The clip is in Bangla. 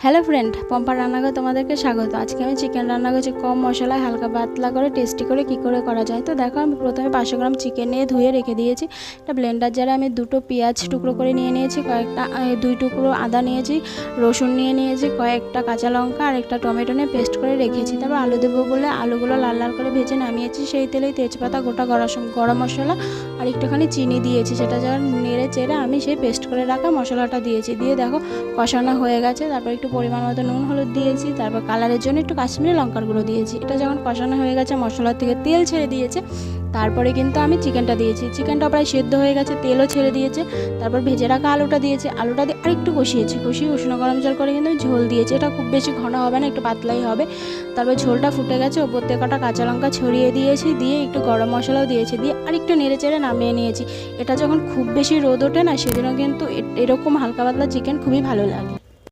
হ্যালো ফ্রেন্ড, পম্পা রান্নাঘরে তোমাদেরকে স্বাগত। আজকে আমি চিকেন রান্না করছি কম মশলায়, হালকা পাতলা করে, টেস্টি করে কী করে করা যায়। তো দেখো, আমি প্রথমে 500 গ্রাম চিকেন নিয়ে ধুয়ে রেখে দিয়েছি। একটা ব্লেন্ডার জারে আমি 2টো পেঁয়াজ টুকরো করে নিয়ে নিয়েছি, কয়েকটা 2 টুকরো আদা নিয়েছি, রসুন নিয়ে নিয়েছি, কয়েকটা কাঁচা লঙ্কা আর একটা টমেটো নিয়ে পেস্ট করে রেখেছি। তারপর আলু দেবো বলে আলুগুলো লাল লাল করে ভেজে নামিয়েছি। সেই তেলেই তেজপাতা, গোটা গরম মশলা আর একটুখানি চিনি দিয়েছি। সেটা যখন নেড়ে চেড়ে আমি সেই পেস্ট করে রাখা মশলাটা দিয়েছি। দিয়ে দেখো কষানো হয়ে গেছে। তারপর একটু পরিমাণ মতো নুন হলুদ দিয়েছি। তারপর কালারের জন্য একটু কাশ্মীরি লঙ্কার গুঁড়ো দিয়েছি। এটা যখন কষানো হয়ে গেছে, মশলার থেকে তেল ছেড়ে দিয়েছে, তারপরে কিন্তু আমি চিকেনটা দিয়েছি। চিকেনটা প্রায় সেদ্ধ হয়ে গেছে, তেলও ছেড়ে দিয়েছে। তারপর ভেজে রাখা আলুটা দিয়েছি। আলুটা দিয়ে আরেকটু কষিয়ে উষ্ণ গরম জল করে কিন্তু আমি ঝোল দিয়েছি। এটা খুব বেশি ঘন হবে না, একটু পাতলাই হবে। তারপর ঝোলটা ফুটে গেছে, ওপর থেকে কটা কাঁচা লঙ্কা ছড়িয়ে দিয়েছি, দিয়ে একটু গরম মশলাও দিয়েছি, দিয়ে আরেকটু নেড়ে চেড়ে নামিয়ে নিয়েছি। এটা যখন খুব বেশি রোদ ওঠে না, সেদিনও কিন্তু এরকম হালকা পাতলা চিকেন খুবই ভালো লাগে।